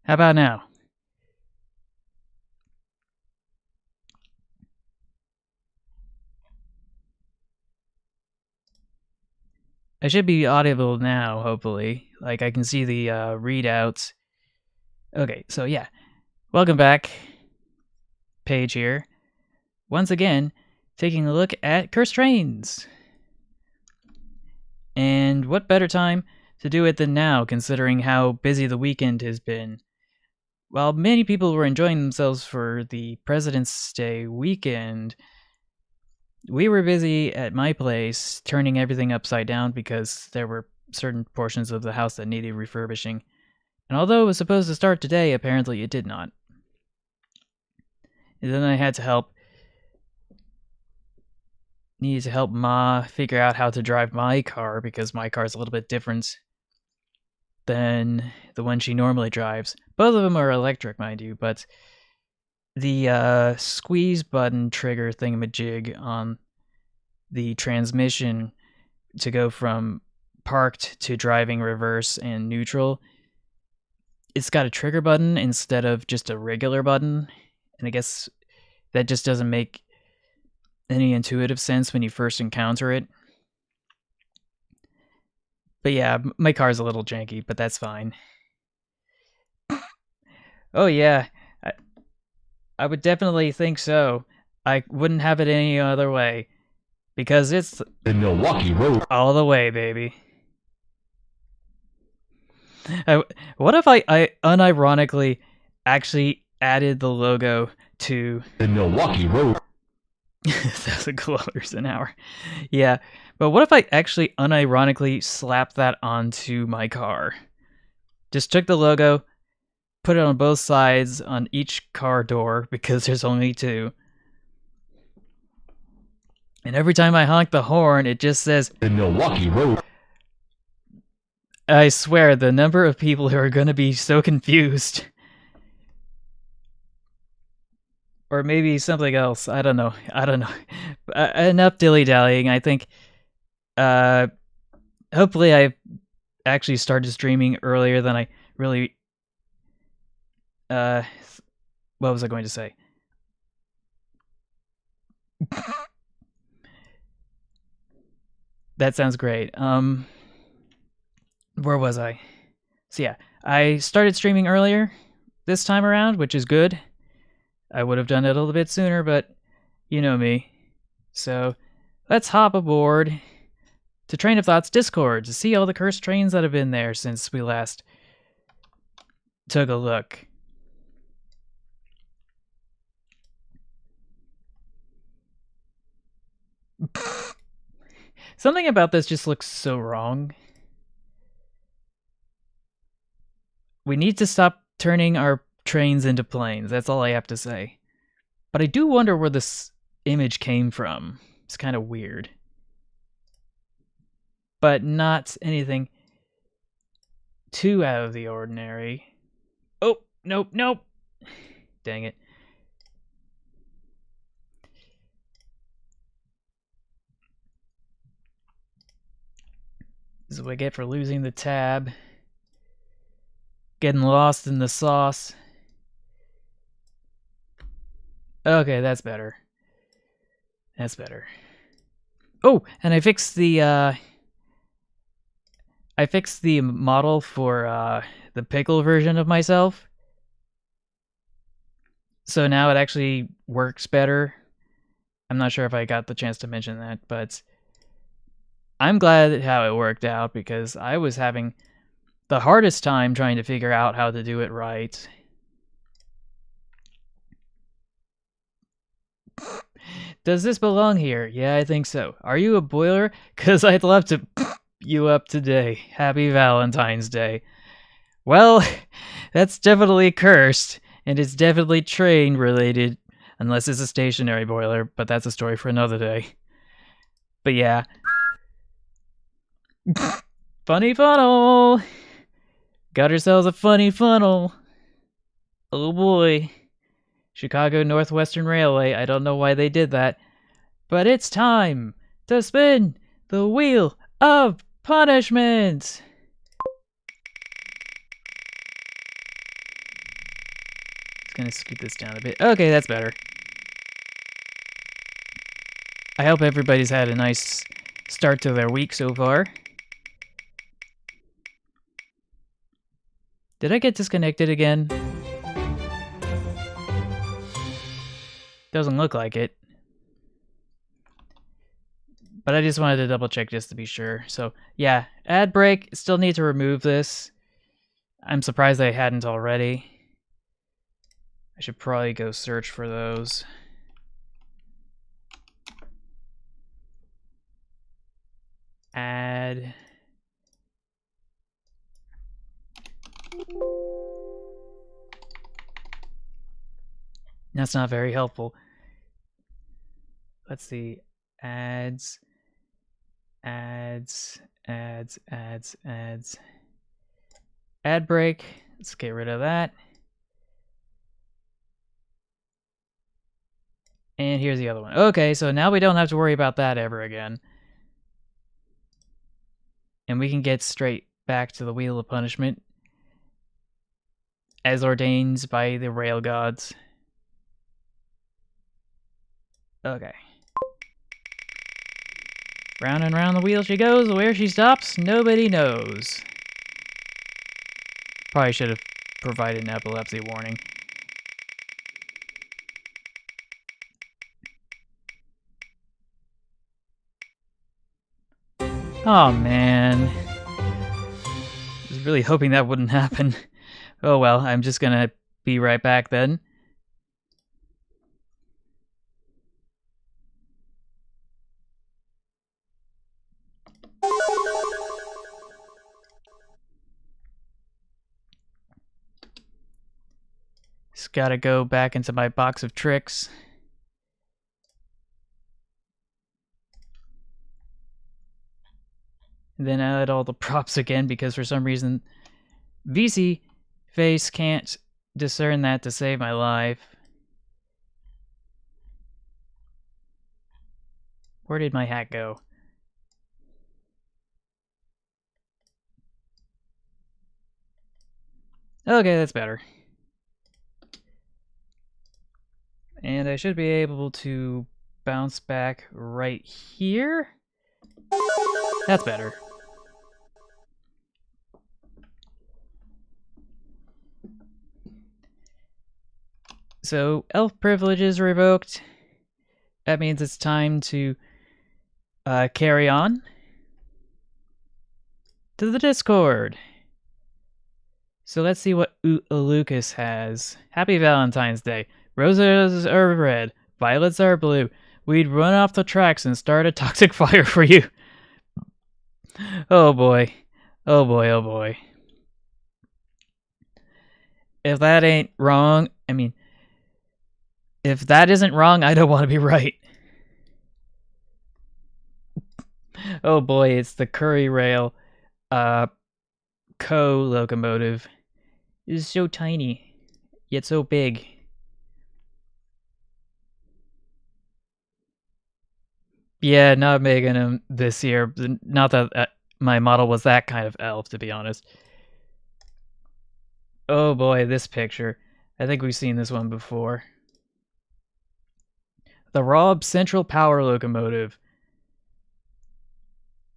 How about now? I should be audible now, hopefully. Like, I can see the readouts. Okay, so yeah. Welcome back. Paige here. Once again, taking a look at Cursed Trains. And what better time to do it than now, considering how busy the weekend has been. While many people were enjoying themselves for the President's Day weekend, we were busy at my place turning everything upside down because there were certain portions of the house that needed refurbishing. And although it was supposed to start today, apparently it did not. And then I had to needed to help Ma figure out how to drive my car because my car is a little bit different than the one she normally drives. Both of them are electric, mind you, but the squeeze button trigger thingamajig on the transmission to go from parked to driving reverse and neutral, it's got a trigger button instead of just a regular button, and I guess that just doesn't make any intuitive sense when you first encounter it. But yeah, my car's a little janky, but that's fine. Oh yeah, I would definitely think so. I wouldn't have it any other way. Because it's the Milwaukee Road all the way, baby. What if I unironically actually added the logo to the Milwaukee Road 1,000 kilometers an hour? Yeah, but what if I actually unironically slapped that onto my car? Just took the logo, put it on both sides on each car door because there's only two. And every time I honk the horn, it just says, the Milwaukee Road. I swear, the number of people who are going to be so confused. Or maybe something else. I don't know. Enough dilly-dallying. I think, hopefully I actually started streaming earlier than I really, what was I going to say? That sounds great. Where was I? So yeah, I started streaming earlier this time around, which is good. I would have done it a little bit sooner, but you know me. So let's hop aboard to Train of Thought's Discord to see all the cursed trains that have been there since we last took a look. Something about this just looks so wrong. We need to stop turning our trains into planes. That's all I have to say. But I do wonder where this image came from. It's kind of weird. But not anything too out of the ordinary. Oh, nope, nope. Dang it. This is what I get for losing the tab. Getting lost in the sauce. Okay, that's better. That's better. Oh, and I fixed the model for the pickle version of myself. So now it actually works better. I'm not sure if I got the chance to mention that, but I'm glad how it worked out because I was having the hardest time trying to figure out how to do it right. Does this belong here? Yeah, I think so. Are you a boiler? Because I'd love to you up today. Happy Valentine's Day. Well, that's definitely cursed, and it's definitely train related, unless it's a stationary boiler, but that's a story for another day. But yeah. Funny funnel! Got ourselves a funny funnel. Oh boy. Chicago Northwestern Railway, I don't know why they did that. But it's time to spin the wheel of punishment! gonna scoot this down a bit. Okay, that's better. I hope everybody's had a nice start to their week so far. Did I get disconnected again? Doesn't look like it. But I just wanted to double check just to be sure. So yeah, ad break, still need to remove this. I'm surprised I hadn't already. I should probably go search for those. Add. That's not very helpful. Let's see. Ads. Ads. Ads. Ads. Ads. Ad break. Let's get rid of that. And here's the other one. Okay, so now we don't have to worry about that ever again. And we can get straight back to the Wheel of Punishment, as ordained by the rail gods. Okay. Round and round the wheel she goes. Where she stops, nobody knows. Probably should have provided an epilepsy warning. Oh man. I was really hoping that wouldn't happen. Oh well, I'm just gonna be right back then. Just gotta go back into my box of tricks. And then add all the props again because for some reason VC face can't discern that to save my life. Where did my hat go? Okay, that's better. And I should be able to bounce back right here. That's better. So, elf privileges revoked. That means it's time to carry on to the Discord. So let's see what Lucas has. Happy Valentine's Day. Roses are red, violets are blue. We'd run off the tracks and start a toxic fire for you. Oh boy. Oh boy, oh boy. If that ain't wrong, I mean, if that isn't wrong, I don't want to be right. Oh boy, it's the Curry Rail co-locomotive. It is so tiny, yet so big. Yeah, not making them this year. Not that my model was that kind of elf, to be honest. Oh boy, this picture. I think we've seen this one before. The Rob Central Power Locomotive.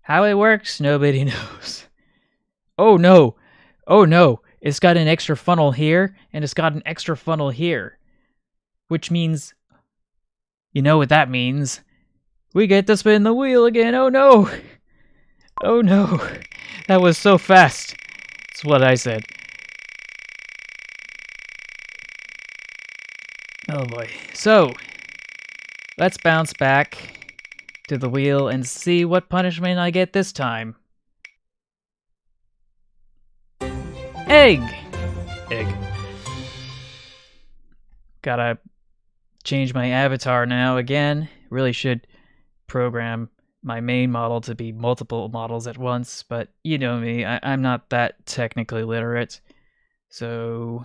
How it works, nobody knows. Oh no! Oh no! It's got an extra funnel here, and it's got an extra funnel here. Which means... You know what that means. We get to spin the wheel again, oh no! Oh no! That was so fast. That's what I said. Oh boy. So, let's bounce back to the wheel and see what punishment I get this time. Egg! Egg. Gotta change my avatar now again. Really should program my main model to be multiple models at once, but you know me, I'm not that technically literate. So...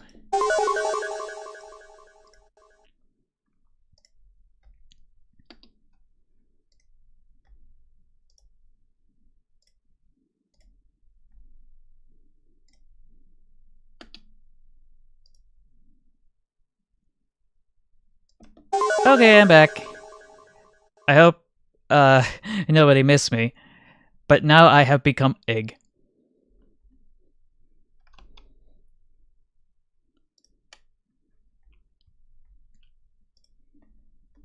Okay, I'm back. I hope nobody missed me. But now I have become egg.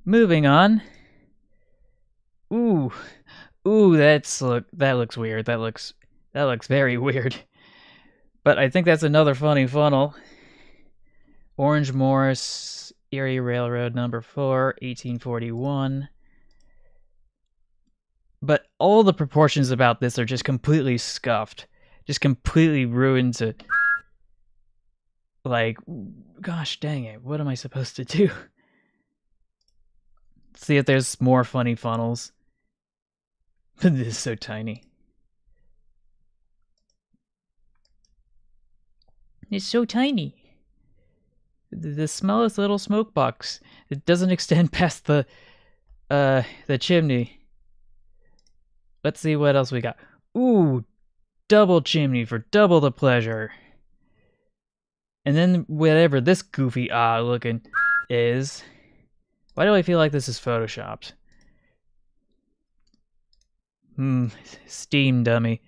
Moving on. Ooh. Ooh, that looks weird. That looks very weird. But I think that's another funny funnel. Orange Morris, Erie Railroad number 4, 1841. But all the proportions about this are just completely scuffed. Just completely ruined to... Like, gosh dang it, what am I supposed to do? See if there's more funny funnels. This is so tiny. It's so tiny. The smallest little smoke box. It doesn't extend past the chimney. Let's see what else we got. Ooh, double chimney for double the pleasure. And then whatever this goofy looking is. Why do I feel like this is photoshopped? Steam dummy.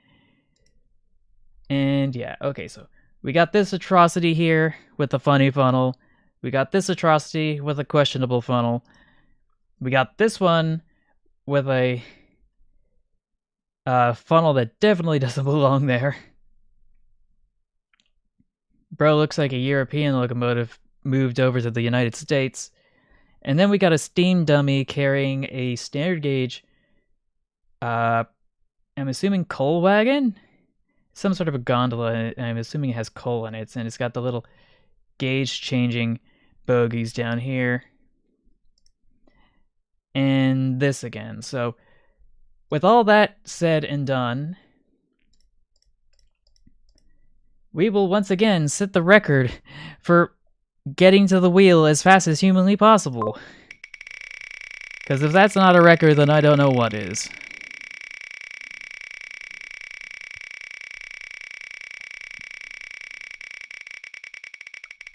And yeah, okay, so we got this atrocity here with the funny funnel. We got this atrocity with a questionable funnel. We got this one with a funnel that definitely doesn't belong there. Bro looks like a European locomotive moved over to the United States. And then we got a steam dummy carrying a standard gauge, I'm assuming coal wagon? Some sort of a gondola, and I'm assuming it has coal in it, and it's got the little gauge changing bogies down here. And this again. So, with all that said and done, we will once again set the record for getting to the wheel as fast as humanly possible. Because if that's not a record, then I don't know what is.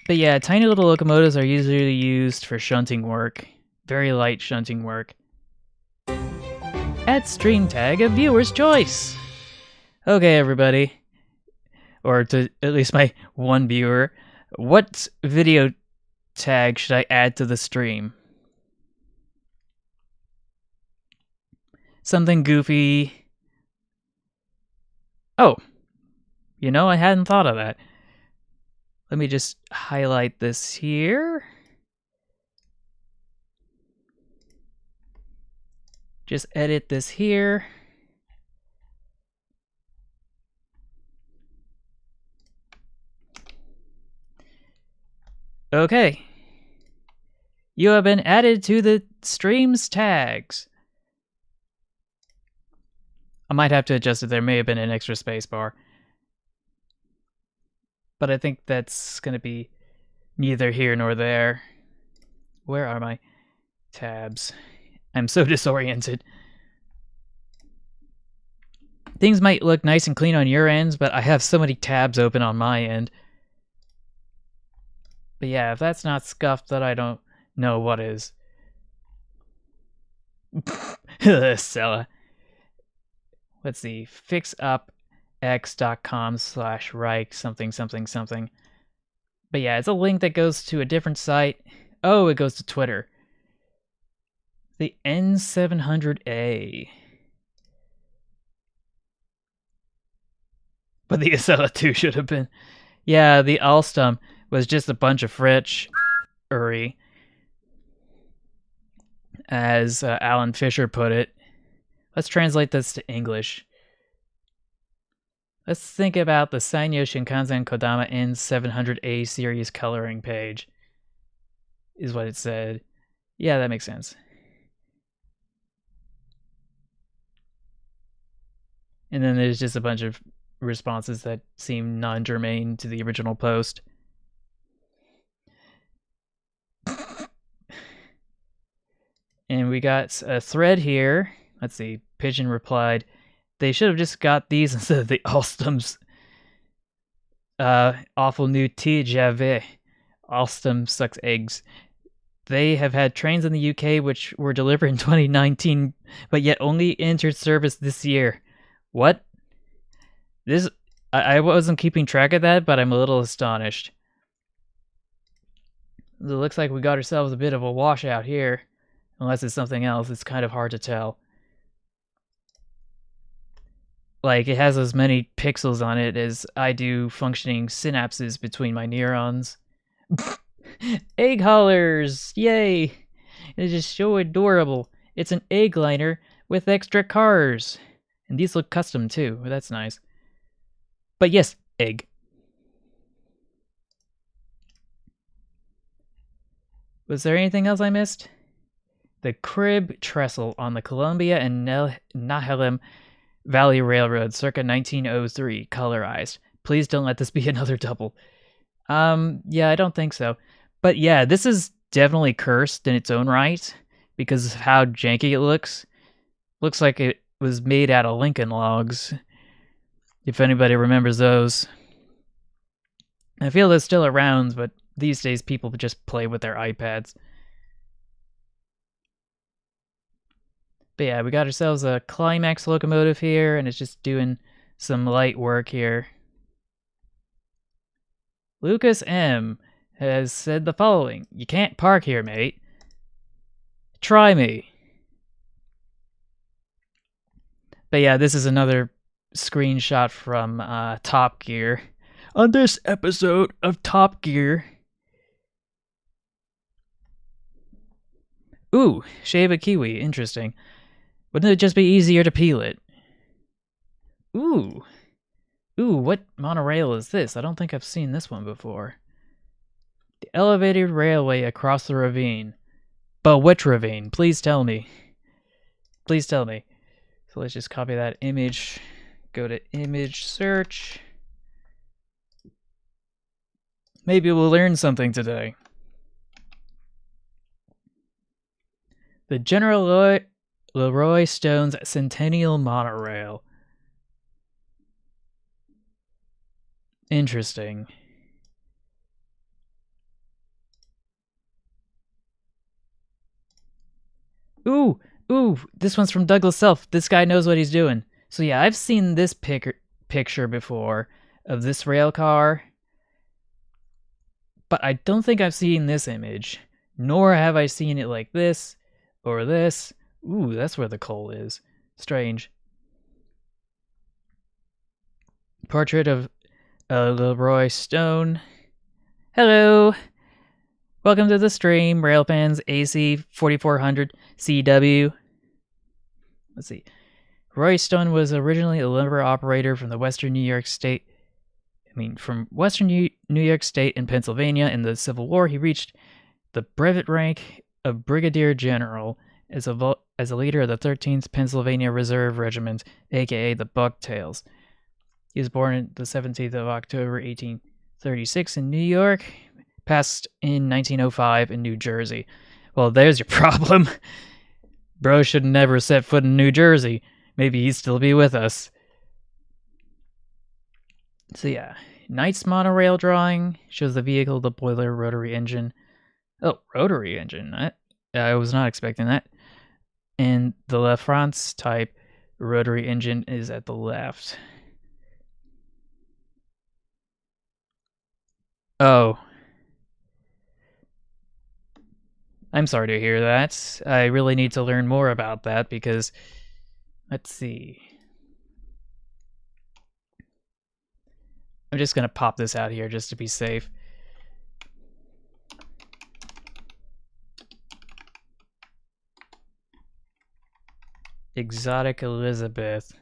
But yeah, tiny little locomotives are usually used for shunting work. Very light shunting work. Add stream tag of viewer's choice. Okay, everybody. Or to at least my one viewer. What video tag should I add to the stream? Something goofy. Oh. You know, I hadn't thought of that. Let me just highlight this here. Just edit this here. Okay. You have been added to the stream's tags. I might have to adjust it. There may have been an extra space bar. But I think that's going to be neither here nor there. Where are my tabs? I'm so disoriented. Things might look nice and clean on your ends, but I have so many tabs open on my end. But yeah, if that's not scuffed, then I don't know what is. Sella. Let's see. fixupx.com/Reich something something something. But yeah, it's a link that goes to a different site. Oh, it goes to Twitter. The N700A. But the Acela 2 should have been. Yeah, the Alstom was just a bunch of Fritch-ery, as Alan Fisher put it. Let's translate this to English. Let's think about the Sanyo Shinkansen Kodama N700A series coloring page, is what it said. Yeah, that makes sense. And then there's just a bunch of responses that seem non-germane to the original post. And we got a thread here. Let's see. Pigeon replied, they should have just got these instead of the Alstom's awful new tea Jave. Alstom sucks eggs. they have had trains in the UK which were delivered in 2019, but yet only entered service this year. What? This I wasn't keeping track of that, but I'm a little astonished. It looks like we got ourselves a bit of a washout here. Unless it's something else, it's kind of hard to tell. Like, it has as many pixels on it as I do functioning synapses between my neurons. Egg hollers! Yay! It is so adorable. It's an egg liner with extra cars. And these look custom too. That's nice. But yes, egg. Was there anything else I missed? The crib trestle on the Columbia and Nehalem Valley Railroad, circa 1903, colorized. Please don't let this be another double. Yeah, I don't think so. But yeah, this is definitely cursed in its own right because of how janky it looks. Looks like it was made out of Lincoln logs, if anybody remembers those. I feel they're still around, but these days people just play with their iPads. But yeah, we got ourselves a Climax locomotive here, and it's just doing some light work here. Lucas M. has said the following: "You can't park here, mate. Try me." But yeah, this is another screenshot from Top Gear. On this episode of Top Gear. Ooh, shave a kiwi. Interesting. Wouldn't it just be easier to peel it? Ooh. Ooh, what monorail is this? I don't think I've seen this one before. The elevated railway across the ravine. But which ravine? Please tell me. Please tell me. So let's just copy that image. Go to image search. Maybe we'll learn something today. The General Leroy Stone's Centennial Monorail. Interesting. Ooh, this one's from Douglas Self. This guy knows what he's doing. So yeah, I've seen this picture before of this rail car, but I don't think I've seen this image, nor have I seen it like this or this. Ooh, that's where the coal is. Strange. Portrait of Leroy Stone. Hello. Welcome to the stream, Railpans AC 4400 CW. Let's see. Roy Stone was originally a lumber operator from Western New York State and Pennsylvania. In the Civil War, he reached the brevet rank of Brigadier General as a leader of the 13th Pennsylvania Reserve Regiment, aka the Bucktails. He was born on the 17th of October, 1836 in New York, passed in 1905 in New Jersey. Well, there's your problem. Bro should never set foot in New Jersey. Maybe he'd still be with us. So yeah, Knight's monorail drawing shows the vehicle, the boiler, rotary engine. Oh, rotary engine. I was not expecting that. And the La France type rotary engine is at the left. Oh. I'm sorry to hear that. I really need to learn more about that because, let's see. I'm just going to pop this out here just to be safe. Exotic Elizabeth.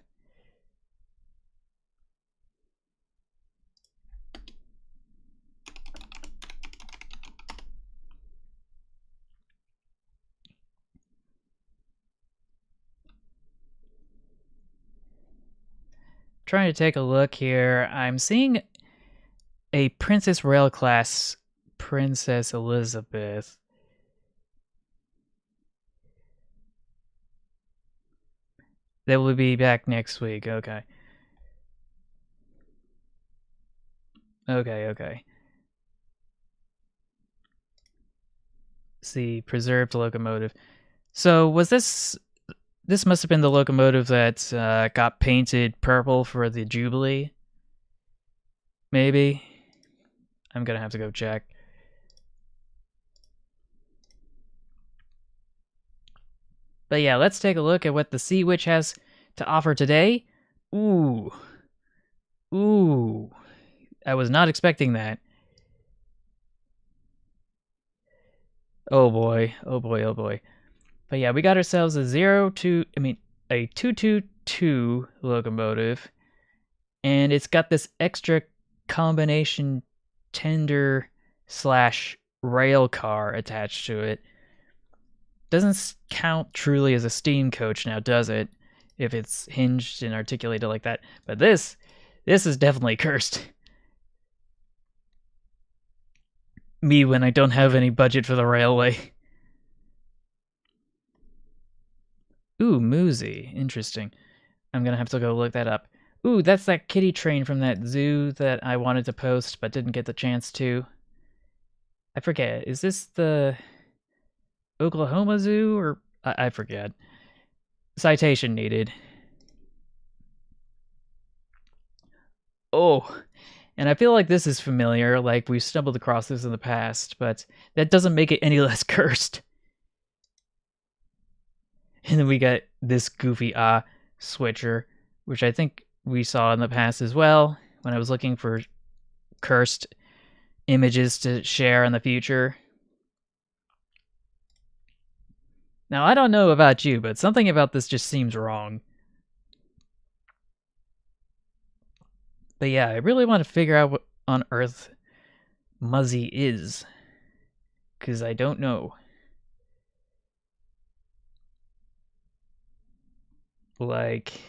Trying to take a look here. I'm seeing a Princess Rail class Princess Elizabeth. They will be back next week. Okay. Okay. see, preserved locomotive. So was this must have been the locomotive that got painted purple for the Jubilee? Maybe? I'm gonna have to go check. But yeah, let's take a look at what the Sea Witch has to offer today. Ooh. Ooh. I was not expecting that. Oh boy. Oh boy, oh boy. But yeah, we got ourselves a 222 locomotive. And it's got this extra combination tender / rail car attached to it. Doesn't count truly as a steam coach now, does it? If it's hinged and articulated like that. But this is definitely cursed. Me when I don't have any budget for the railway. Ooh, Moozy. Interesting. I'm gonna have to go look that up. Ooh, that's that kitty train from that zoo that I wanted to post but didn't get the chance to. I forget. Is this the Oklahoma Zoo or I forget. Citation needed. Oh, and I feel like this is familiar, like we've stumbled across this in the past, but that doesn't make it any less cursed. And then we got this goofy switcher, which I think we saw in the past as well when I was looking for cursed images to share in the future. Now, I don't know about you, but something about this just seems wrong. But yeah, I really want to figure out what on earth Muzzy is. Because I don't know. Like,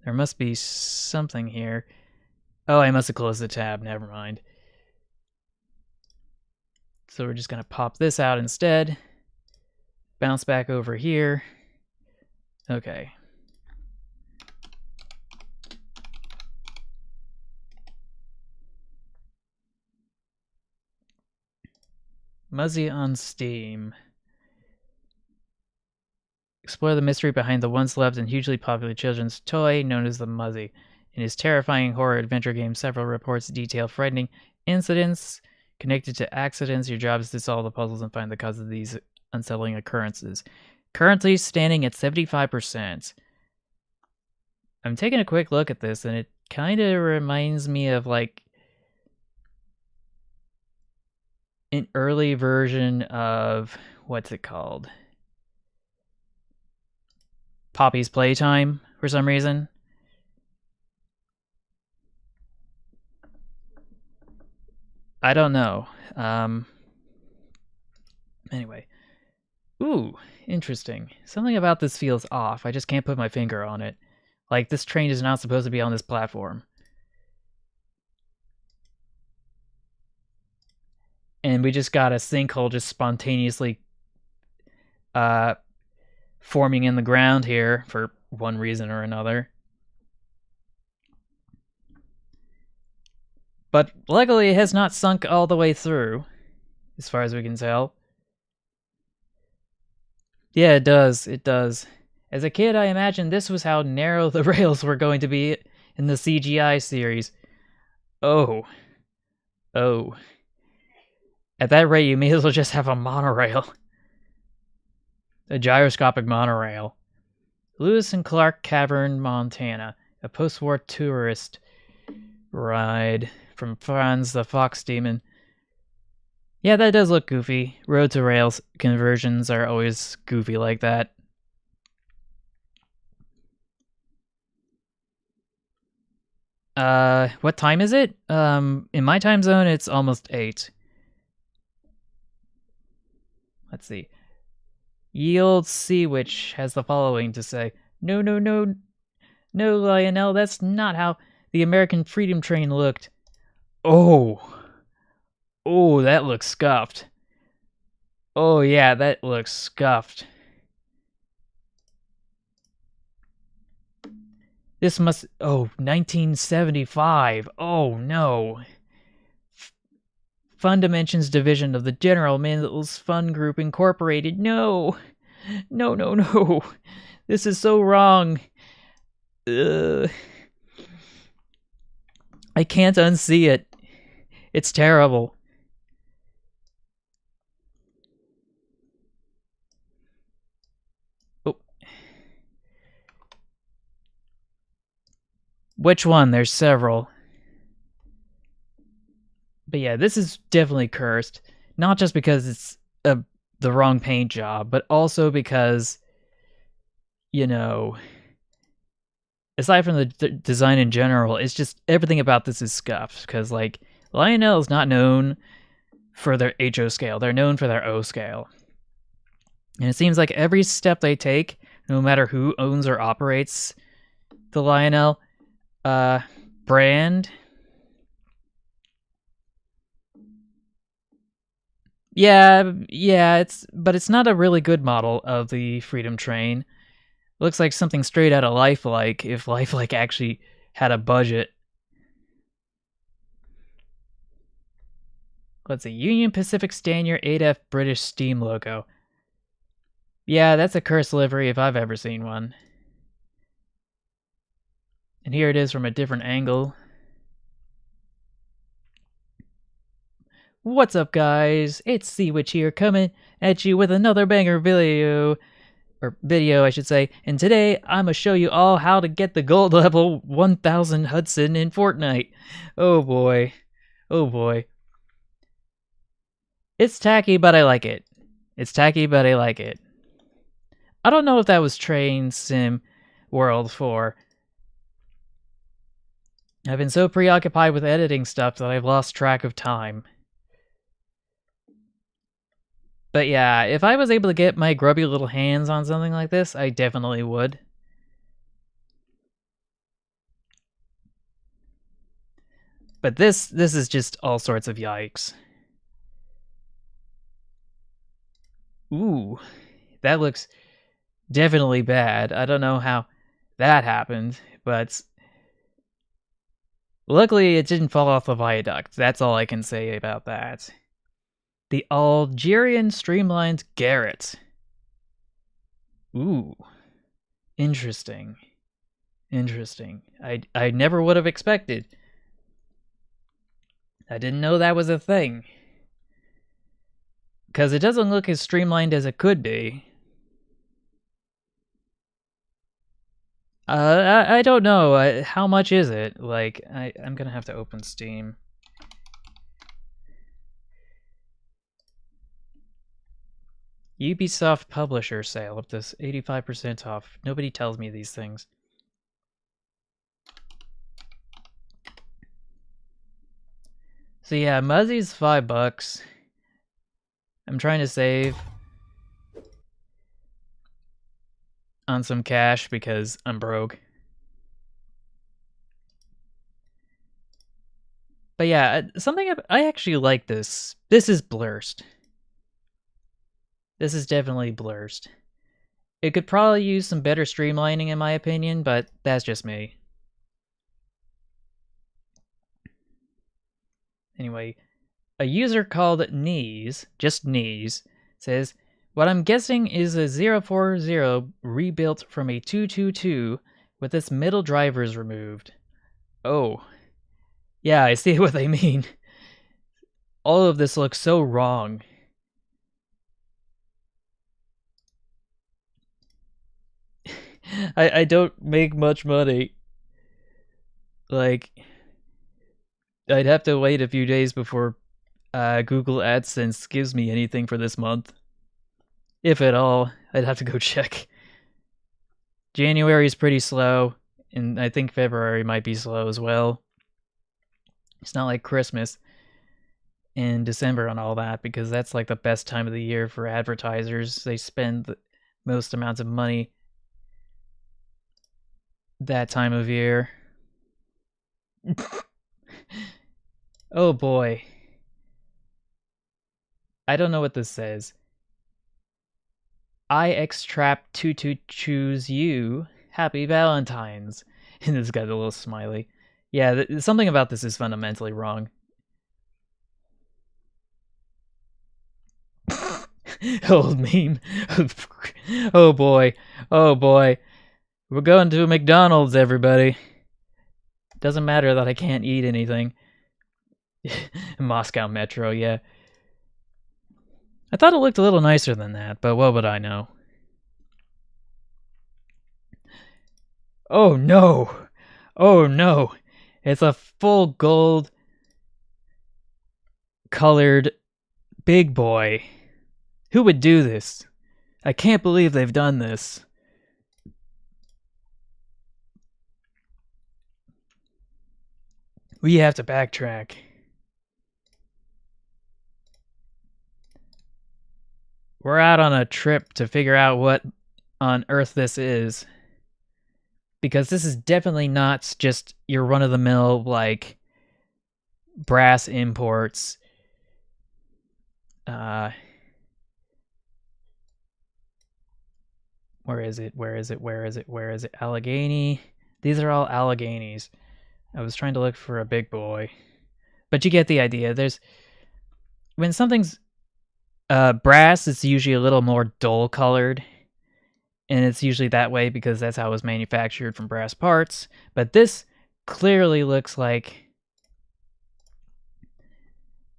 there must be something here. Oh, I must have closed the tab. Never mind. So we're just going to pop this out instead. Bounce back over here. Okay. Muzzy on Steam. Explore the mystery behind the once loved and hugely popular children's toy known as the Muzzy. In his terrifying horror adventure game, several reports detail frightening incidents connected to accidents. Your job is to solve the puzzles and find the cause of these unsettling occurrences. Currently standing at 75%. I'm taking a quick look at this, and it kind of reminds me of like an early version of what's it called? Poppy's Playtime for some reason. I don't know. Anyway. Ooh, interesting. Something about this feels off. I just can't put my finger on it. Like, this train is not supposed to be on this platform. And we just got a sinkhole just spontaneously forming in the ground here for one reason or another. But luckily it has not sunk all the way through, as far as we can tell. Yeah, it does. It does. As a kid, I imagined this was how narrow the rails were going to be in the CGI series. Oh. Oh. At that rate, you may as well just have a monorail. A gyroscopic monorail. Lewis and Clark Cavern, Montana. A post-war tourist ride from Franz the Fox Demon. Yeah, that does look goofy. Road to rails conversions are always goofy like that. What time is it? In my time zone, it's almost 8. Let's see. Yield Sea Witch has the following to say. No, no, no. No, Lionel, that's not how the American Freedom Train looked. Oh. Oh, that looks scuffed. Oh, yeah, that looks scuffed. This must... Oh, 1975. Oh, no. Fun Dimensions division of the General Mills Fun Group Incorporated. No! No, no, no! This is so wrong! Ugh. I can't unsee it. It's terrible. Oh. Which one? There's several. But yeah, this is definitely cursed. Not just because it's the wrong paint job, but also because, you know, aside from the design in general, it's just everything about this is scuffed. Because, like, Lionel is not known for their HO scale, they're known for their O scale. And it seems like every step they take, no matter who owns or operates the Lionel brand. Yeah, but it's not a really good model of the Freedom Train. Looks like something straight out of Lifelike, if Lifelike actually had a budget. Let's see, Union Pacific Stanier 8F British Steam logo. Yeah, that's a cursed livery if I've ever seen one. And here it is from a different angle. What's up, guys? It's Seawitch here, coming at you with another banger video. Or video, I should say. And today, I'm gonna show you all how to get the gold level 1000 Hudson in Fortnite. Oh boy. Oh boy. It's tacky, but I like it. It's tacky, but I like it. I don't know if that was Train Sim World 4. I've been so preoccupied with editing stuff that I've lost track of time. But yeah, if I was able to get my grubby little hands on something like this, I definitely would. But this is just all sorts of yikes. Ooh, that looks definitely bad. I don't know how that happened, but luckily it didn't fall off the viaduct. That's all I can say about that. The Algerian Streamlined Garrett. Ooh, interesting. Interesting. I never would have expected. I didn't know that was a thing. Because it doesn't look as streamlined as it could be. I don't know. How much is it? Like, I'm gonna have to open Steam. Ubisoft Publisher sale up to 85% off. Nobody tells me these things. So yeah, Muzzy's $5. I'm trying to save on some cash because I'm broke. But yeah, something I actually like this. This is blurst. This is definitely blurst. It could probably use some better streamlining in my opinion, but that's just me. Anyway, a user called Knees, just Knees, says, what I'm guessing is a 040 rebuilt from a 222 with its middle drivers removed. Oh. Yeah, I see what they mean. All of this looks so wrong. I don't make much money. Like, I'd have to wait a few days before Google AdSense gives me anything for this month. If at all, I'd have to go check. January is pretty slow, and I think February might be slow as well. It's not like Christmas and December and all that, because that's like the best time of the year for advertisers. They spend the most amounts of money that time of year. Oh boy. I don't know what this says. IXTrap22 choose you. Happy Valentine's. And it's got a little smiley. Yeah, something about this is fundamentally wrong. Old meme. Oh boy. Oh boy. We're going to McDonald's, everybody. Doesn't matter that I can't eat anything. Moscow Metro, yeah. I thought it looked a little nicer than that, but what would I know? Oh no! Oh no! It's a full gold colored big boy. Who would do this? I can't believe they've done this. We have to backtrack. We're out on a trip to figure out what on earth this is. Because this is definitely not just your run-of-the-mill, like, brass imports. Where is it? Where is it? Where is it? Where is it? Allegheny. These are all Alleghenies. I was trying to look for a big boy. But you get the idea. When something's brass, it's usually a little more dull colored. And it's usually that way because that's how it was manufactured from brass parts. But this clearly looks like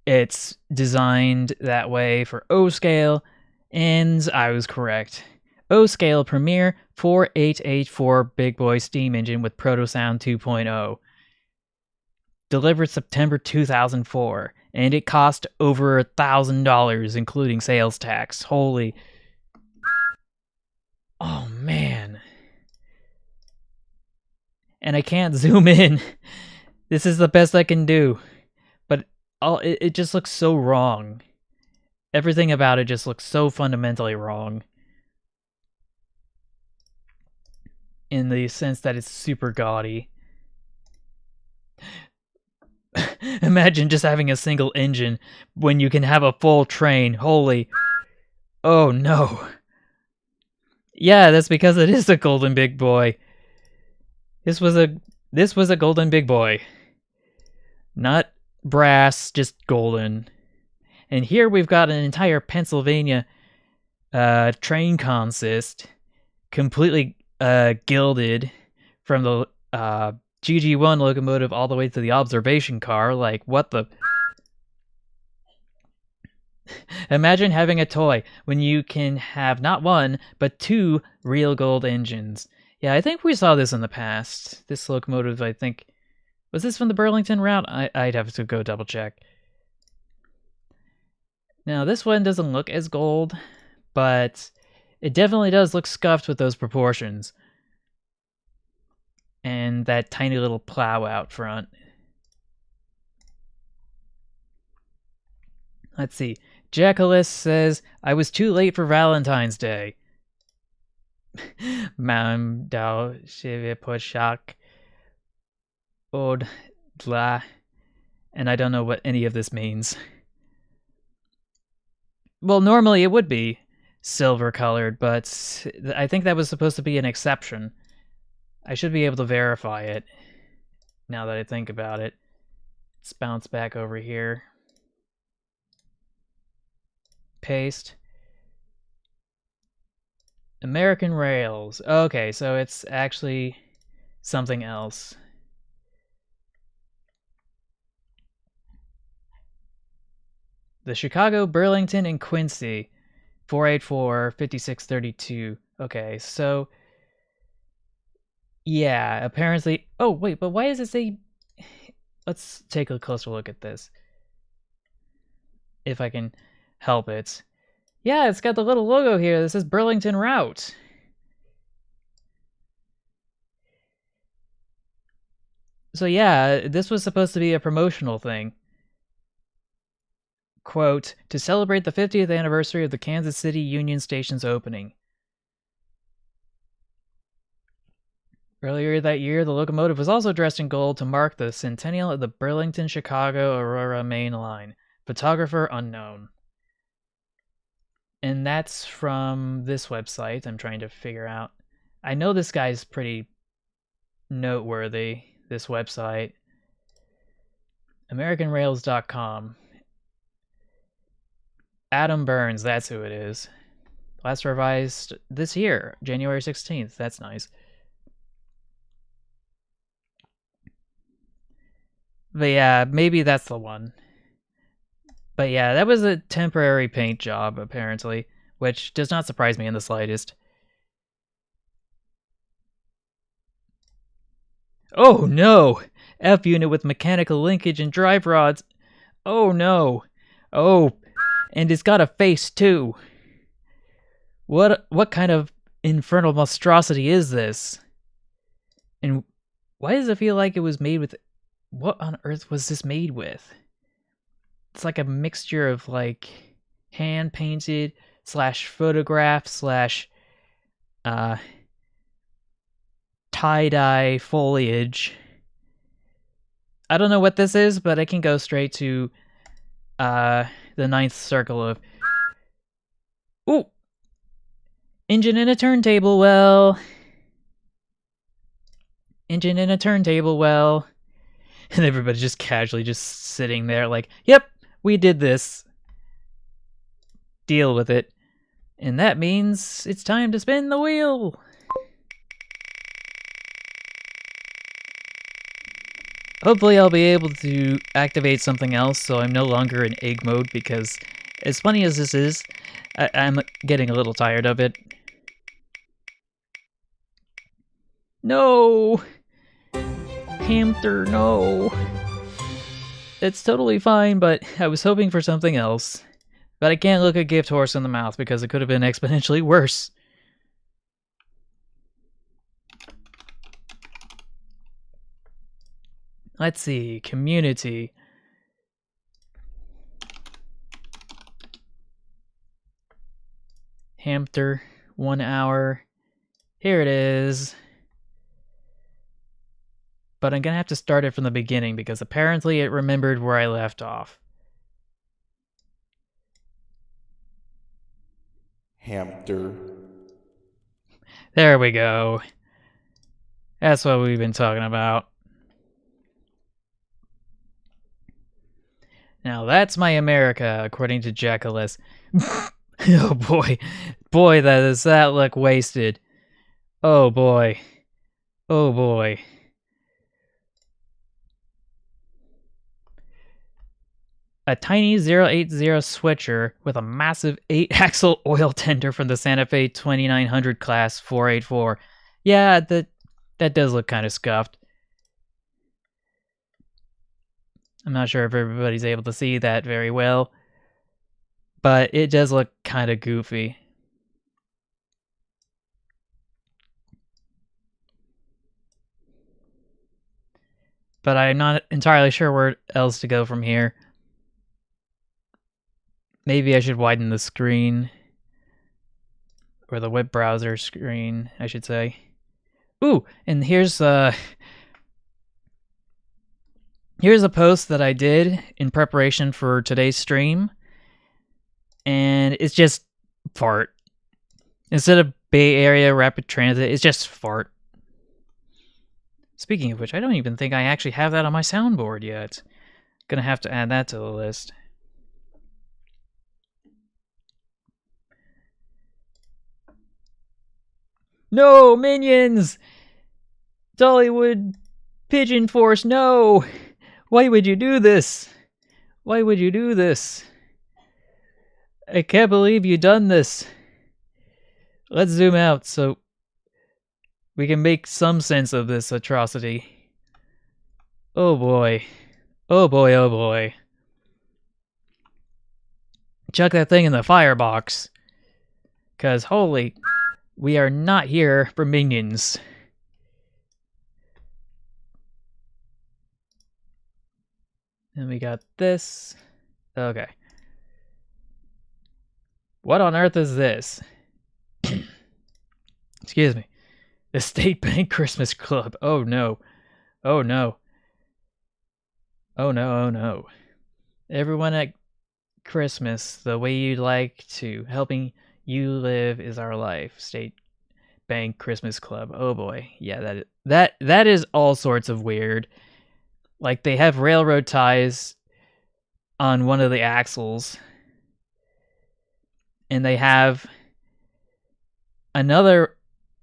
it's designed that way for O scale, and I was correct. O scale Premier 4884 Big Boy Steam Engine with Protosound 2.0. Delivered September 2004, and it cost over $1,000, including sales tax. Holy. Oh, man. And I can't zoom in. This is the best I can do. But it just looks so wrong. Everything about it just looks so fundamentally wrong. In the sense that it's super gaudy. Imagine just having a single engine when you can have a full train. Holy. Oh no. Yeah, that's because it is a golden big boy. This was a golden big boy. Not brass, just golden. And here we've got an entire Pennsylvania train consist, completely gilded from the GG1 locomotive all the way to the observation car. Like, what the... Imagine having a toy when you can have not one, but two real gold engines. Yeah, I think we saw this in the past. This locomotive, I think... Was this from the Burlington route? I'd have to go double check. Now, this one doesn't look as gold, but it definitely does look scuffed with those proportions. And that tiny little plow out front. Let's see. Jackalis says, I was too late for Valentine's Day. Mam dao shive poshak od dla. And I don't know what any of this means. Well, normally it would be silver colored, but I think that was supposed to be an exception. I should be able to verify it now that I think about it. Let's bounce back over here. Paste. American Rails. Okay, so it's actually something else. The Chicago, Burlington, and Quincy. 484, 5632. Okay, so... Yeah, apparently... Oh, wait, but why does it say... Let's take a closer look at this. If I can help it. Yeah, it's got the little logo here that says Burlington Route. So yeah, this was supposed to be a promotional thing. Quote, to celebrate the 50th anniversary of the Kansas City Union Station's opening. Earlier that year, the locomotive was also dressed in gold to mark the centennial of the Burlington-Chicago Aurora Main Line. Photographer unknown. And that's from this website I'm trying to figure out. I know this guy's pretty noteworthy, this website. AmericanRails.com. Adam Burns, that's who it is. Last revised this year, January 16th. That's nice. But yeah, maybe that's the one. But yeah, that was a temporary paint job, apparently, which does not surprise me in the slightest. Oh no! F-unit with mechanical linkage and drive rods. Oh no! Oh, and it's got a face too. What kind of infernal monstrosity is this? And why does it feel like it was made with... What on earth was this made with? It's like a mixture of like hand painted slash photograph slash tie-dye foliage. I don't know what this is, but I can go straight to the ninth circle of... Ooh! Engine in a turntable well. Engine in a turntable well. And everybody just casually just sitting there like, yep, we did this. Deal with it. And that means it's time to spin the wheel. Hopefully I'll be able to activate something else so I'm no longer in egg mode, because as funny as this is, I'm getting a little tired of it. No! Hamster, no! It's totally fine, but I was hoping for something else. But I can't look a gift horse in the mouth because it could have been exponentially worse. Let's see, community. Hamster, 1 hour. Here it is. But I'm gonna have to start it from the beginning because apparently it remembered where I left off. Hamster. There we go. That's what we've been talking about. Now that's my America, according to Jackalis. Oh boy. Boy, does that look wasted. Oh boy. Oh boy. A tiny 080 switcher with a massive 8-axle oil tender from the Santa Fe 2900 class 484. Yeah, that does look kind of scuffed. I'm not sure if everybody's able to see that very well, but it does look kind of goofy. But I'm not entirely sure where else to go from here. Maybe I should widen the screen. Or the web browser screen, I should say. Ooh, and here's a post that I did in preparation for today's stream. And it's just fart. Instead of Bay Area Rapid Transit, it's just fart. Speaking of which, I don't even think I actually have that on my soundboard yet. Gonna have to add that to the list. No, minions! Dollywood Pigeon Force, no! Why would you do this? Why would you do this? I can't believe you done this. Let's zoom out so we can make some sense of this atrocity. Oh boy. Oh boy, oh boy. Chuck that thing in the firebox. 'Cause holy, we are not here for minions. And we got this. Okay. What on earth is this? Excuse me. The State Bank Christmas Club. Oh no. Oh no. Oh no, oh no. Everyone at Christmas, the way you'd like to. Helping you live is our life. State Bank Christmas Club. Oh boy. Yeah, that is all sorts of weird. Like they have railroad ties on one of the axles. and they have another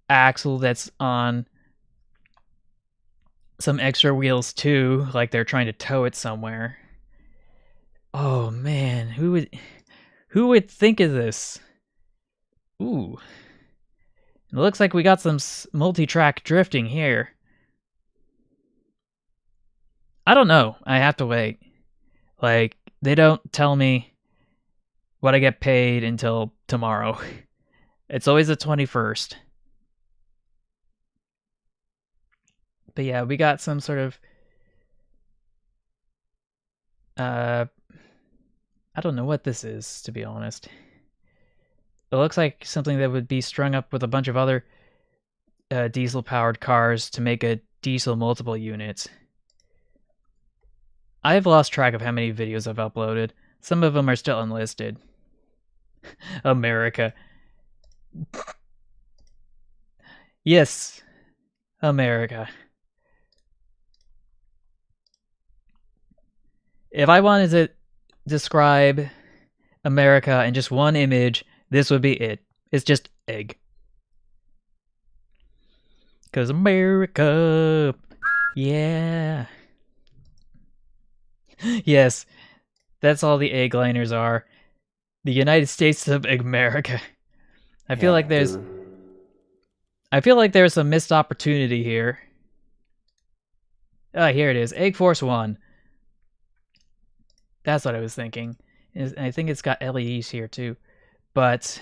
axle that's on some extra wheels too, like they're trying to tow it somewhere. Oh man, who would think of this? Ooh. It looks like we got some multi-track drifting here. I don't know. I have to wait. Like, they don't tell me what I get paid until tomorrow. It's always the 21st. But yeah, we got some sort of I don't know what this is, to be honest. It looks like something that would be strung up with a bunch of other diesel-powered cars to make a diesel multiple unit. I've lost track of how many videos I've uploaded. Some of them are still unlisted. America. Yes, America. If I wanted to describe America in just one image, this would be it. It's just egg. Because America, yeah. Yes, that's all the egg liners are. The United States of America. I feel like there's a missed opportunity here. Ah, here it is. Egg Force 1. That's what I was thinking. And I think it's got LEDs here too. But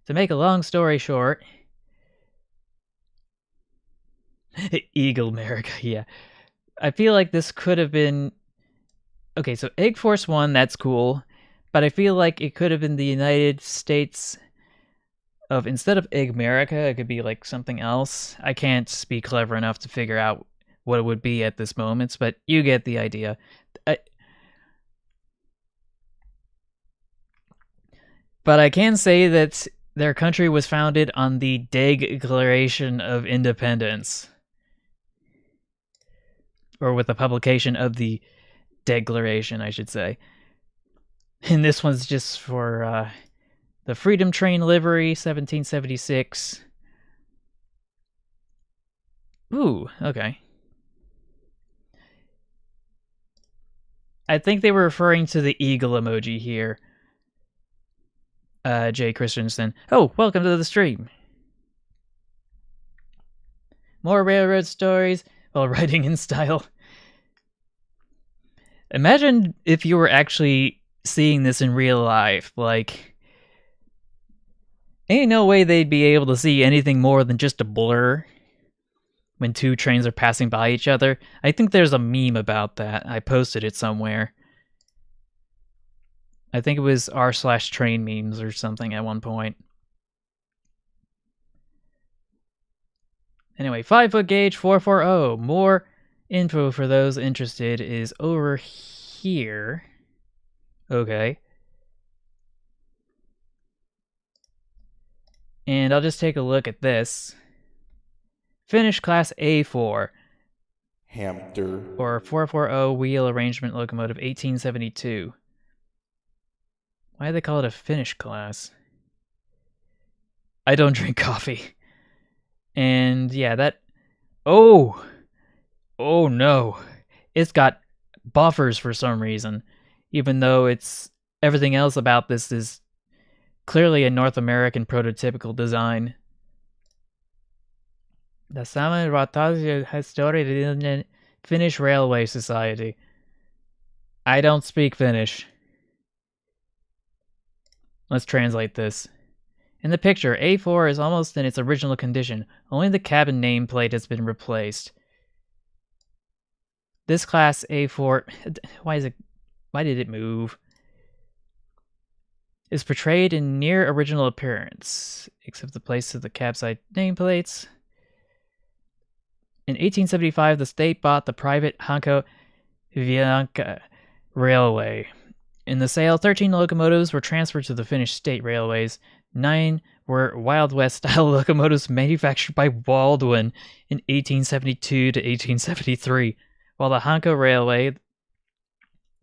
to make a long story short, Eagle America, yeah. I feel like this could have been... Okay, so Egg Force 1, that's cool. But I feel like it could have been the United States of... Instead of Egg America, it could be like something else. I can't be clever enough to figure out what it would be at this moment, but you get the idea. But I can say that their country was founded on the Declaration of Independence. Or with the publication of the Declaration, I should say. And this one's just for the Freedom Train livery, 1776. Ooh, okay. I think they were referring to the eagle emoji here. Jay Christensen. Oh, welcome to the stream. More railroad stories while writing in style. Imagine if you were actually seeing this in real life. Like, ain't no way they'd be able to see anything more than just a blur when two trains are passing by each other. I think there's a meme about that. I posted it somewhere. I think it was r/train memes or something at one point. Anyway, 5-foot gauge 440. More info for those interested is over here. Okay. And I'll just take a look at this. Finish class A4. Hamster. Or 440 wheel arrangement locomotive 1872. Why do they call it a finish class? I don't drink coffee. And yeah, that... Oh! Oh no. It's got buffers for some reason. Even though it's... Everything else about this is clearly a North American prototypical design. The Saman Ratasia has started in the Finnish Railway Society. I don't speak Finnish. Let's translate this. In the picture, A4 is almost in its original condition. Only the cabin nameplate has been replaced. This class A4... Why did it move? Is portrayed in near original appearance, except the place of the cabside nameplates. In 1875, the state bought the private Hanko Vianca Railway. In the sale, 13 locomotives were transferred to the Finnish State Railways. 9 were Wild West-style locomotives manufactured by Baldwin in 1872 to 1873, while the Hanko Railway,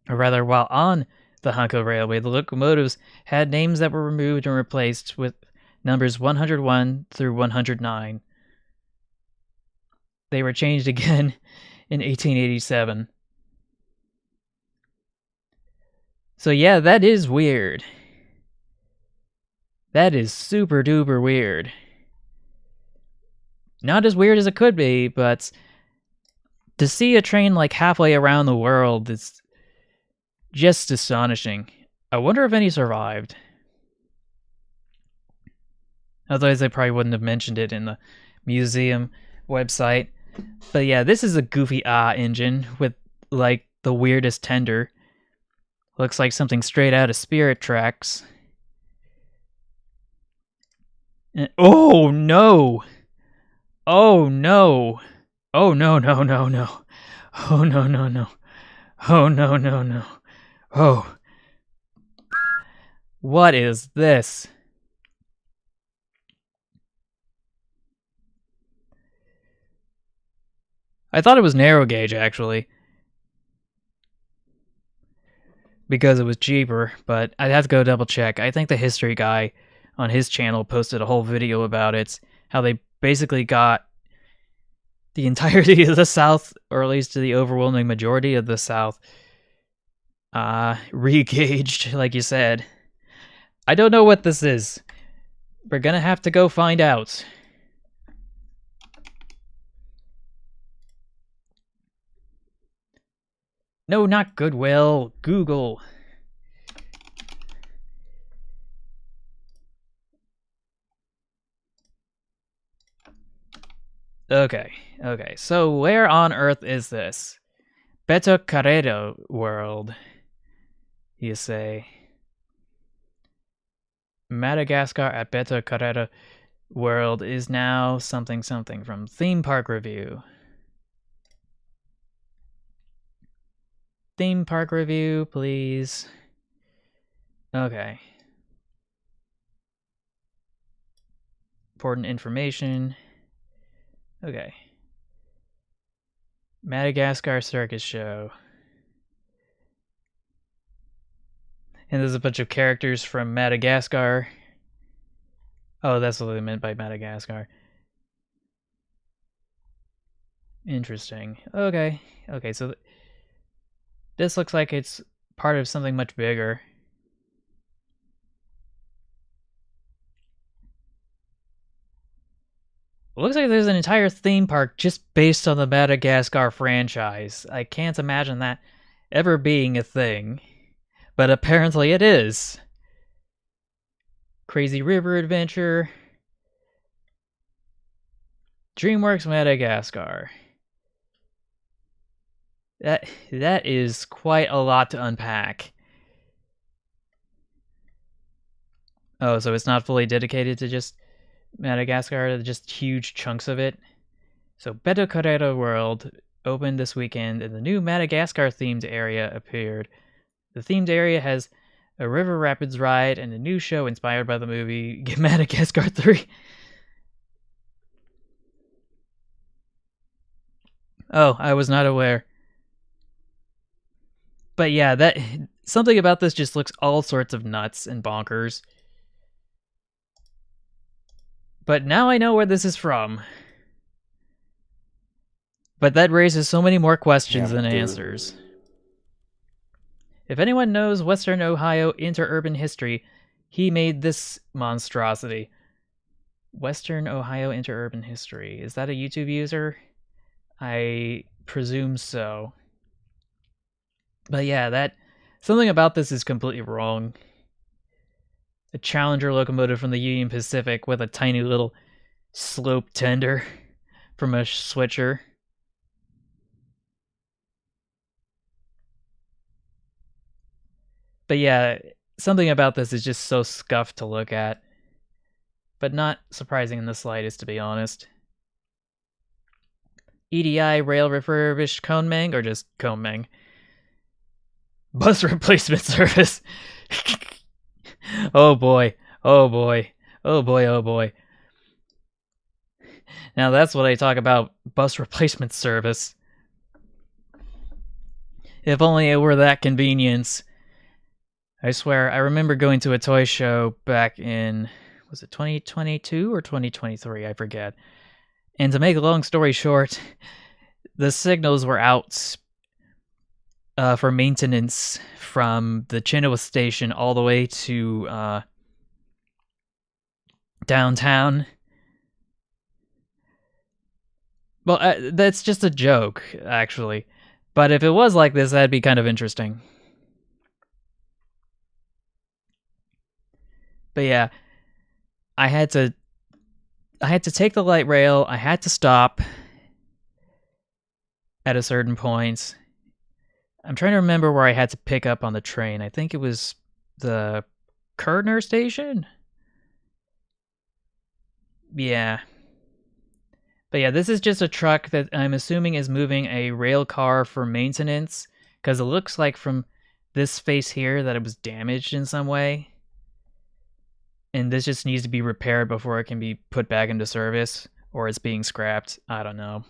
or rather, while on the Hanko Railway. The locomotives had names that were removed and replaced with numbers 101 through 109. They were changed again in 1887. So yeah, that is weird. That is super duper weird. Not as weird as it could be, but to see a train like halfway around the world is just astonishing. I wonder if any survived. Otherwise, they probably wouldn't have mentioned it in the museum website. But yeah, this is a goofy engine with like the weirdest tender. Looks like something straight out of Spirit Tracks. And, oh no! Oh no! Oh no no no no! Oh no no no! Oh no no no! Oh! What is this? I thought it was narrow gauge actually, because it was cheaper, but I'd have to go double check. I think the history guy on his channel posted a whole video about it, how they basically got the entirety of the South, or at least the overwhelming majority of the South, re-gauged, like you said. I don't know what this is. We're gonna have to go find out. No, not Goodwill. Google. Okay, so where on earth is this? Beto Carrero World, you say. Madagascar at Beto Carrero World is now something something from Theme Park Review. Theme Park Review, please. Okay. Important information. Okay. Madagascar Circus Show. And there's a bunch of characters from Madagascar. Oh, that's what they meant by Madagascar. Interesting. Okay, so this looks like it's part of something much bigger. It looks like there's an entire theme park just based on the Madagascar franchise. I can't imagine that ever being a thing, but apparently it is. Crazy River Adventure. DreamWorks Madagascar. That is quite a lot to unpack. Oh, so it's not fully dedicated to just Madagascar, just huge chunks of it. So Beto Carrero World opened this weekend and the new Madagascar themed area appeared. The themed area has a river rapids ride and a new show inspired by the movie Madagascar 3. Oh, I was not aware. But yeah, that something about this just looks all sorts of nuts and bonkers. But now I know where this is from. But that raises so many more questions than answers. If anyone knows Western Ohio interurban history, he made this monstrosity. Western Ohio interurban history. Is that a YouTube user? I presume so. But yeah, something about this is completely wrong. A Challenger locomotive from the Union Pacific with a tiny little slope tender from a switcher. But yeah, something about this is just so scuffed to look at. But not surprising in the slightest, to be honest. EDI rail refurbished Konmeng, or just Konmeng? Bus replacement service. Oh boy. Oh boy. Oh boy. Oh boy. Now that's what I talk about, bus replacement service. If only it were that convenience. I swear, I remember going to a toy show back in, was it 2022 or 2023? I forget. And to make a long story short, the signals were out for maintenance from the Chinoa station all the way to downtown. Well, that's just a joke, actually. But if it was like this, that'd be kind of interesting. But yeah, I had to take the light rail. I had to stop at a certain point. I'm trying to remember where I had to pick up on the train. I think it was the Kerner station? Yeah. But yeah, this is just a truck that I'm assuming is moving a rail car for maintenance, because it looks like from this face here that it was damaged in some way. And this just needs to be repaired before it can be put back into service, or it's being scrapped. I don't know.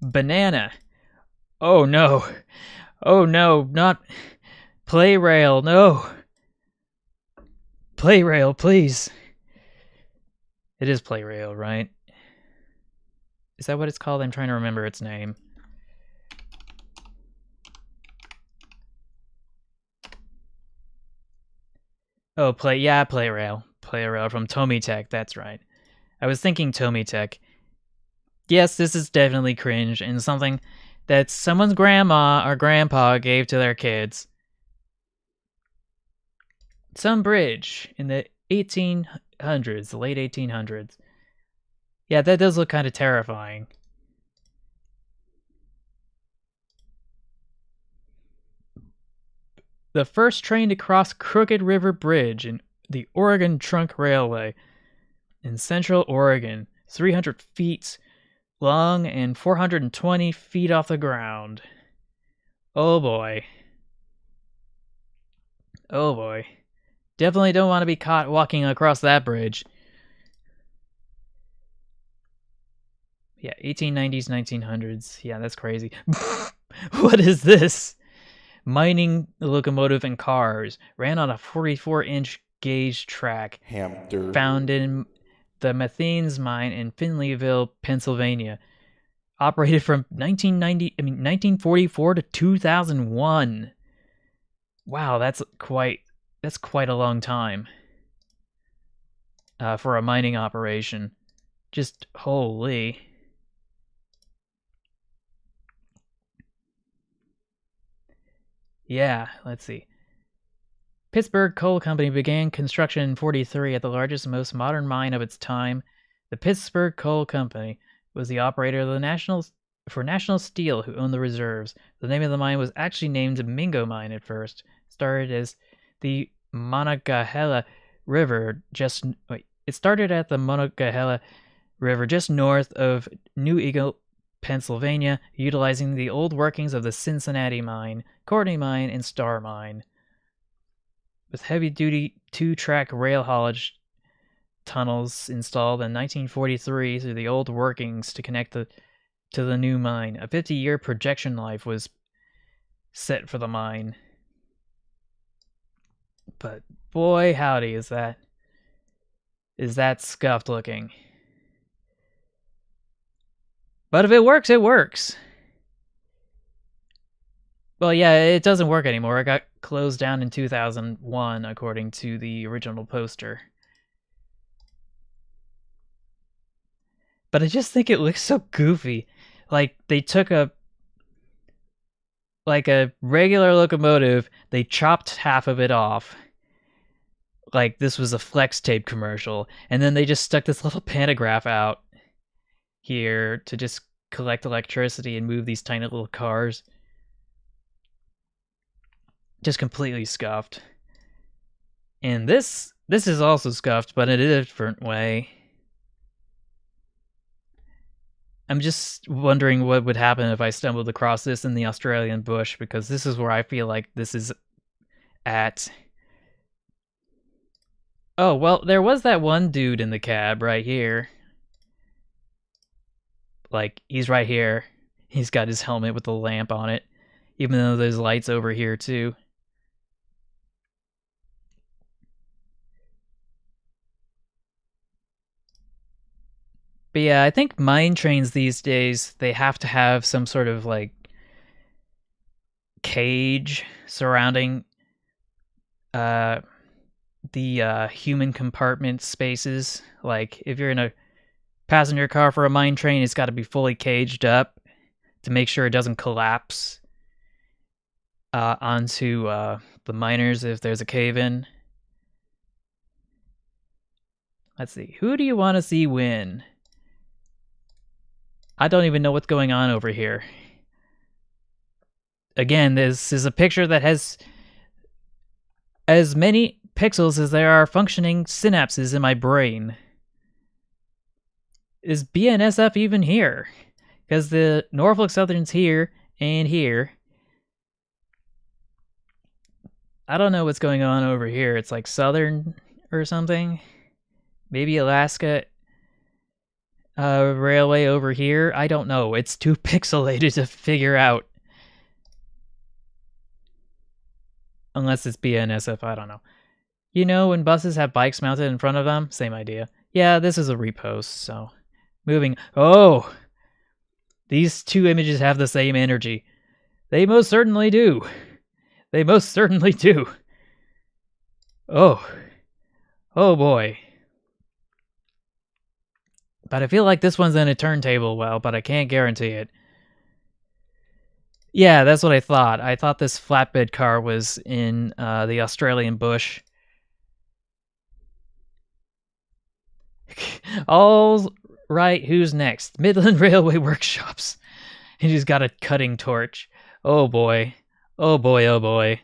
Banana. Oh no. Oh no, not play rail, no. Play rail, please. It is play rail, right? Is that what it's called? I'm trying to remember its name. Oh, play rail. Play rail from Tomitech, that's right. I was thinking Tomitech. Yes, this is definitely cringe and something that someone's grandma or grandpa gave to their kids. Some bridge in the 1800s, the late 1800s. Yeah, that does look kind of terrifying. The first train to cross Crooked River Bridge in the Oregon Trunk Railway in Central Oregon, 300 feet long and 420 feet off the ground. Oh boy. Oh boy. Definitely don't want to be caught walking across that bridge. Yeah, 1890s, 1900s. Yeah, that's crazy. What is this? Mining locomotive and cars. Ran on a 44-inch gauge track. Hamster. Found in the Methanes mine in Finleyville, Pennsylvania. Operated from 1944 to 2001. Wow, that's quite a long time for a mining operation. Just holy. Yeah, let's see. Pittsburgh Coal Company began construction in 1943 at the largest and most modern mine of its time. The Pittsburgh Coal Company was the operator of the National Steel, who owned the reserves. The name of the mine was actually named Mingo Mine at first. It started as the Monongahela River It started at the Monongahela River just north of New Eagle, Pennsylvania, utilizing the old workings of the Cincinnati Mine, Courtney Mine, and Star Mine. With heavy-duty two-track rail haulage tunnels installed in 1943 through the old workings to connect to the new mine. A 50-year projection life was set for the mine. But boy, howdy, is that scuffed looking. But if it works, it works. Well, yeah, it doesn't work anymore. It got closed down in 2001, according to the original poster. But I just think it looks so goofy. Like, they took a regular locomotive, they chopped half of it off. Like this was a flex tape commercial. And then they just stuck this little pantograph out here to just collect electricity and move these tiny little cars. Just completely scuffed. And this is also scuffed, but in a different way. I'm just wondering what would happen if I stumbled across this in the Australian bush, because this is where I feel like this is at. Oh, well, there was that one dude in the cab right here. Like, he's right here. He's got his helmet with the lamp on it, even though there's lights over here too. But yeah, I think mine trains these days, they have to have some sort of like cage surrounding the human compartment spaces. Like if you're in a passenger car for a mine train, it's got to be fully caged up to make sure it doesn't collapse onto the miners if there's a cave-in. Let's see. Who do you want to see win? I don't even know what's going on over here. Again, this is a picture that has as many pixels as there are functioning synapses in my brain. Is BNSF even here? Because the Norfolk Southern's here and here. I don't know what's going on over here. It's like Southern or something. Maybe Alaska Railway over here. I don't know. It's too pixelated to figure out. Unless it's BNSF, I don't know. You know, when buses have bikes mounted in front of them, same idea. Yeah, this is a repost, so. Moving. Oh! These two images have the same energy. They most certainly do. They most certainly do. Oh. Oh boy. But I feel like this one's in a turntable well, but I can't guarantee it. Yeah, that's what I thought. I thought this flatbed car was in the Australian bush. All right, who's next? Midland Railway Workshops. And he's got a cutting torch. Oh boy. Oh boy, oh boy.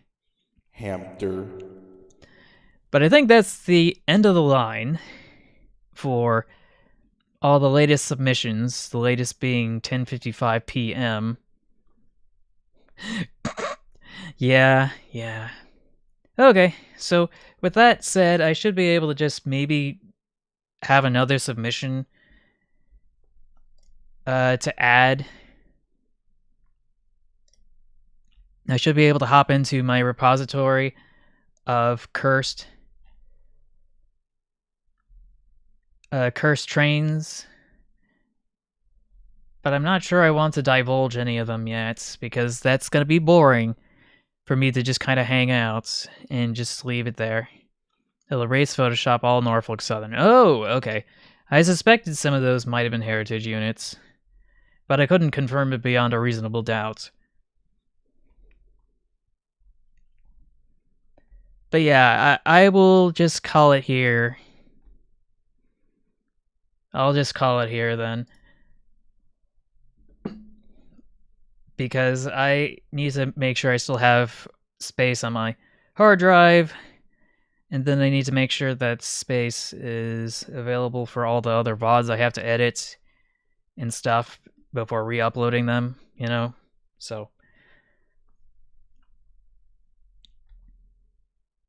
Hamster. But I think that's the end of the line for all the latest submissions, the latest being 10:55 p.m. Yeah. Okay, so with that said, I should be able to just maybe have another submission to add. I should be able to hop into my repository of cursed trains, but I'm not sure I want to divulge any of them yet, because that's going to be boring for me to just kind of hang out and just leave it there. It'll erase Photoshop all Norfolk Southern. Oh, okay. I suspected some of those might have been heritage units, but I couldn't confirm it beyond a reasonable doubt. But yeah, I will just call it here. I'll just call it here then. Because I need to make sure I still have space on my hard drive. And then I need to make sure that space is available for all the other VODs I have to edit and stuff before re-uploading them, you know? So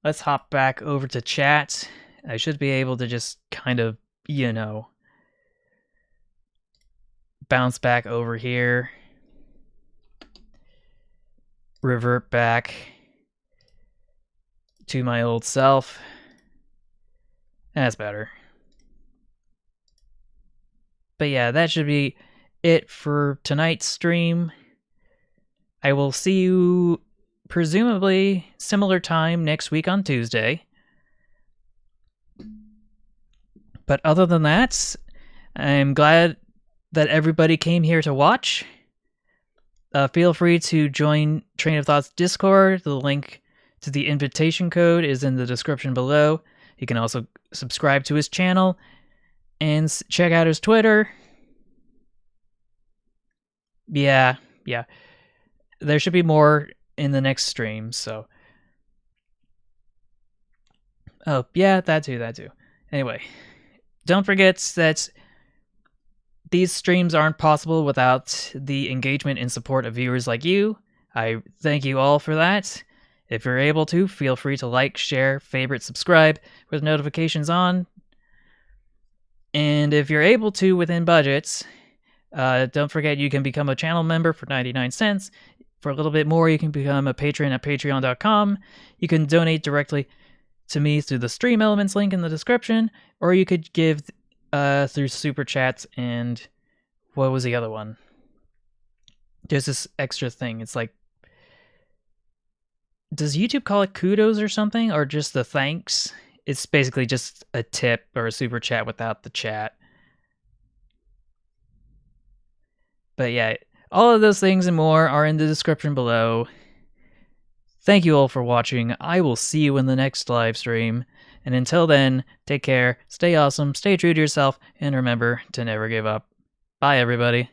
let's hop back over to chat. I should be able to just kind of, you know, bounce back over here. Revert back to my old self. That's better. But yeah, that should be it for tonight's stream. I will see you presumably similar time next week on Tuesday. But other than that, I'm glad that everybody came here to watch. Feel free to join Train of Thought's Discord. The link to the invitation code is in the description below. You can also subscribe to his channel and check out his Twitter. Yeah. There should be more in the next stream, so. Oh, yeah, that too. Anyway, don't forget that these streams aren't possible without the engagement and support of viewers like you. I thank you all for that. If you're able to, feel free to like, share, favorite, subscribe with notifications on. And if you're able to within budgets, don't forget you can become a channel member for 99 cents. For a little bit more, you can become a patron at patreon.com. You can donate directly to me through the Stream Elements link in the description, or you could give through super chats and what was the other one? There's this extra thing. It's like, does YouTube call it kudos or something, or just the thanks? It's basically just a tip or a super chat without the chat. But yeah, all of those things and more are in the description below. Thank you all for watching. I will see you in the next live stream. And until then, take care, stay awesome, stay true to yourself, and remember to never give up. Bye, everybody.